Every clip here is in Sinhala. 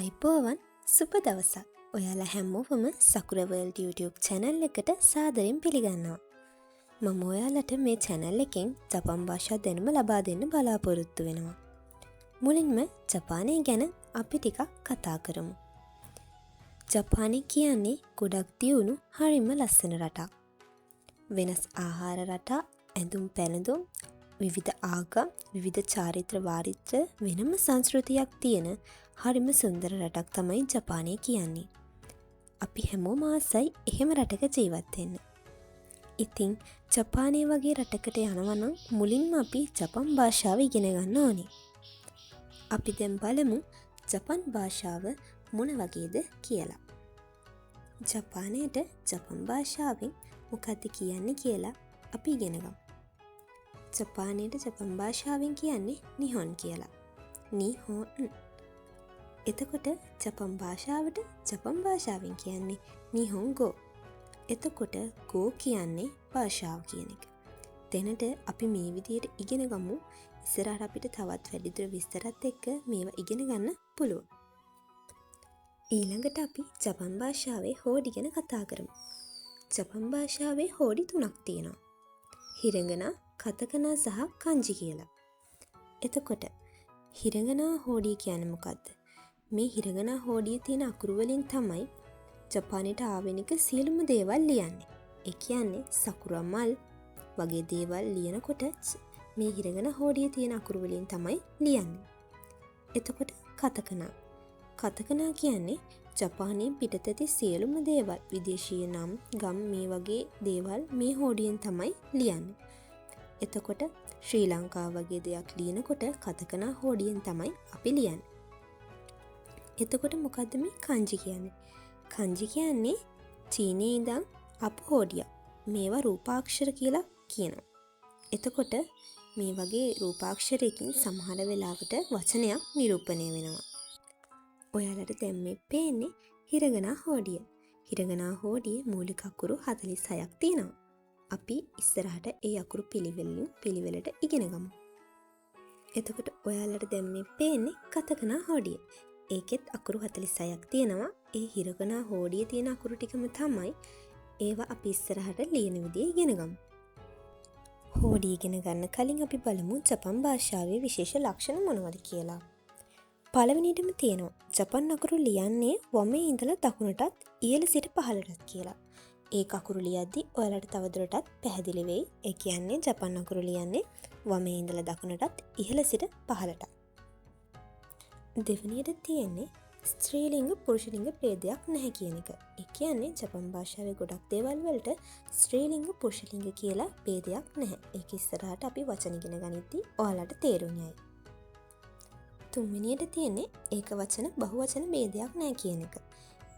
ආයිබෝවන් සුබ දවසක්. ඔයාලා හැමෝම සකුරා වර්ල්ඩ් YouTube channel එකට සාදරයෙන් පිළිගන්නවා. මම ඔයාලට මේ channel එකෙන් ජපන් භාෂා දැනුම ලබා දෙන්න බලාපොරොත්තු වෙනවා. මුලින්ම ජපානය ගැන අපි ටිකක් කතා කරමු. ජපානය කියන්නේ ගොඩක් දියුණු හරිම ලස්සන රටක්. වෙනස් ආහාර රටා, ඇඳුම් පැළඳුම්, විවිධ ආගම්, විවිධ චාරිත්‍ර වාරිත්‍ර වෙනම සංස්කෘතියක් තියෙන හරිම සුන්දර රටක් තමයි ජපානය කියන්නේ. අපි හැමෝම ආසයි එහෙම රටක ජීවත් වෙන්න. ඉතින් ජපානය වගේ රටකට යනවා නම් මුලින්ම අපි ජපන් භාෂාව ඉගෙන ගන්න ඕනේ. අපි දැන් බලමු ජපන් භාෂාව මොන වගේද කියලා. ජපානයට ජපන් භාෂාවෙන් මොකක්ද කියන්නේ කියලා අපි ඉගෙන ගමු. ජපානයට ජපන් භාෂාවෙන් කියන්නේ නිහොන් කියලා. නිහොන්. එතකොට ජපන් භාෂාවට ජපන් භාෂාවෙන් කියන්නේ නිහොන්ගෝ. එතකොට ගෝ කියන්නේ භාෂාව කියන එක. දැනට අපි මේ විදිහට ඉගෙන ගමු. ඉස්සරහට අපිට තවත් වැඩිදුර විස්තරත් එක්ක මේවා ඉගෙන ගන්න පුළුවන්. ඊළඟට අපි ජපන් භාෂාවේ හෝඩි ගැන කතා කරමු. ජපන් භාෂාවේ හෝඩි 3ක් තියෙනවා. හිරගනා, කතකනා සහ කන්ජි කියලා. එතකොට හිරගනා හෝඩිය කියන්නේ මොකද්ද? මේ හිරගනා හෝඩියේ තියෙන අකුරු වලින් තමයි ජපානයට ආවෙනික සියලුම දේවල් ලියන්නේ. ඒ කියන්නේ සකුරා මල් වගේ දේවල් ලියනකොට මේ හිරගනා හෝඩියේ තියෙන අකුරු වලින් තමයි ලියන්නේ. එතකොට කතකනා. කතකනා කියන්නේ ජපානයෙන් පිටත ඇති සියලුම දේවල්, විදේශීය නම්, ගම් මේ වගේ දේවල් මේ හෝඩියෙන් තමයි ලියන්නේ. එතකොට ශ්‍රී ලංකාව වගේ දෙයක් ලියනකොට කතකනා හෝඩියෙන් තමයි අපි ලියන්නේ. එතකොට මොකද්ද මේ කන්ජි කියන්නේ? කන්ජි කියන්නේ චීනයේ ඉඳන් අපු හෝඩිය. මේවා රූපාක්ෂර කියලා කියනවා. එතකොට මේ වගේ රූපාක්ෂරයකින් සමහර වෙලාවට වචනයක් නිරූපණය වෙනවා. ඔයාලට දැන් මේ පේන්නේ හිරගනා හෝඩිය. හිරගනා හෝඩියේ මූලික අකුරු 46ක් තියෙනවා. අපි ඉස්සරහට ඒ අකුරු පිළිවෙලට ඉගෙන ගමු. එතකොට ඔයාලට දැන් මේ පේන්නේ කතකනා හෝඩිය. ඒකෙත් අකුරු 46ක් තියෙනවා. ඒ හිරගනා හෝඩියේ තියෙන අකුරු ටිකම තමයි ඒවා අපි ඉස්සරහට ලියන විදිය ඉගෙන ගමු. හෝඩිය ඉගෙන ගන්න කලින් අපි බලමු ජපන් භාෂාවේ විශේෂ ලක්ෂණ මොනවද කියලා. පළවෙනියටම තියෙනවා ජපන් අකුරු ලියන්නේ වමේ ඉඳලා දකුණටත් ඉහළ සිට පහළටත් කියලා. ඒ අකුරු ලියද්දි ඔයාලට තවදුරටත් පැහැදිලි වෙයි. ඒ කියන්නේ ජපන් අකුරු ලියන්නේ වමේ ඉඳලා දකුණටත් ඉහළ සිට පහළටත්. දෙවෙනියට තියෙන්නේ ස්ත්‍රීලිංග පුරුෂලිංග ભેදයක් නැහැ කියන එක. ඒ කියන්නේ ජපන් භාෂාවේ ගොඩක් දේවල් වලට ස්ත්‍රීලිංග පුරුෂලිංග කියලා ભેදයක් නැහැ. ඒක ඉස්සරහට අපි වචන ඉගෙන ගනිද්දී ඔයාලට තේරුම් යයි. තුන්වෙනියට තියෙන්නේ ඒක වචන බහුවචන ભેදයක් නැහැ කියන එක.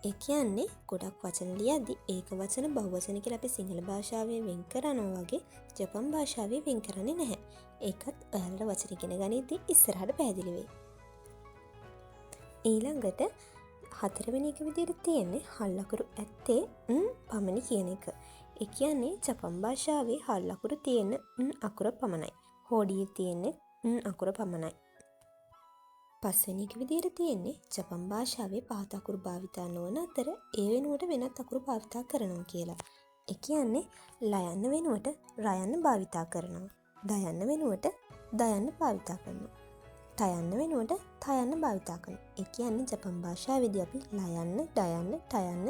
ඒ කියන්නේ ගොඩක් වචන ලියද්දි ඒක වචන බහුවචන කියලා අපි සිංහල භාෂාවේ වෙන් කරනවා වගේ ජපන් භාෂාවේ වෙන් කරන්නේ නැහැ. ඒකත් ඔයාලට වචන ඉගෙන ගනිද්දී ඉස්සරහට පැහැදිලි වෙයි. ඊළඟට හතරවෙනි එක විදිහට තියෙන්නේ හල් අකුරු ඇත්තේ පමණි කියන එක. ඒ කියන්නේ ජපන් භාෂාවේ හල් අකුරු තියෙන අකුර පමණයි. හෝඩියේ තියෙන්නේ අකුර පමණයි. පස්වෙනි එක විදිහට තියෙන්නේ ජපන් භාෂාවේ පහත අකුරු භාවිතා නොවන අතර ඒ වෙනුවට වෙනත් අකුරු භාවිතා කරනවා කියලා. ඒ කියන්නේ ලයන්න වෙනුවට රයන්න භාවිතා කරනවා. දයන්න වෙනුවට දයන්න භාවිතා කරනවා. තයන්න වෙනුවට තයන්න භාවිතා කරනවා. ඒ කියන්නේ ජපන් භාෂාවේදී අපි ලයන්න, දයන්න, තයන්න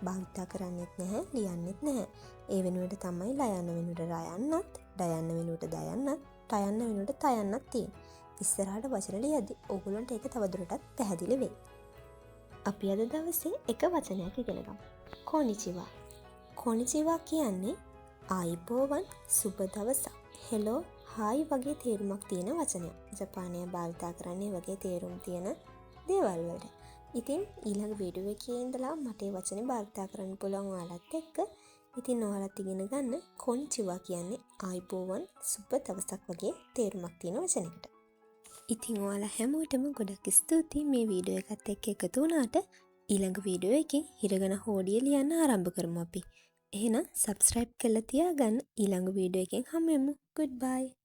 භාවිතා කරන්නේත් නැහැ, ලියන්නේත් නැහැ. ඒ වෙනුවට තමයි ලයන්න වෙනුවට රයන්නත්, දයන්න වෙනුවට දයන්නත්, තයන්න වෙනුවට තයන්නත් තියෙන්නේ. ඉස්සරහට වචන ලියද්දී ඕගොල්ලන්ට ඒක තවදුරටත් පැහැදිලි වෙයි. අපි අද දවසේ එක වචනයක් ඉගෙන ගමු. කොනිචිවා. කොනිචිවා කියන්නේ ආයිබෝවන් සුබ දවසක්. හෙලෝ හායි වගේ තේරුමක් තියෙන වචනයක්. ජපානය භාවිතා කරන්නේ වගේ තේරුම් තියෙන දේවල් වලට. ඉතින් ඊළඟ වීඩියෝ එකේ ඉඳලා මට ඒ වචනේ භාවිතා කරන්න පුළුවන් ඔයාලත් එක්ක. ඉතින් ඔයාලත් ඉගෙන ගන්න කොනිචිවා කියන්නේ ආයිබෝවන් සුබ දවසක් වගේ තේරුමක් තියෙන වචනයකට. ඉතින් ඔයාලා හැමෝටම ගොඩක් ස්තුතියි මේ වීඩියෝ එකත් එක්ක එකතු වුණාට. ඊළඟ වීඩියෝ එකෙන් හිරගන හෝඩිය ලියන්න ආරම්භ කරමු අපි. එහෙනම් subscribe කරලා තියාගන්න. ඊළඟ වීඩියෝ එකෙන් හමු වෙමු. goodbye.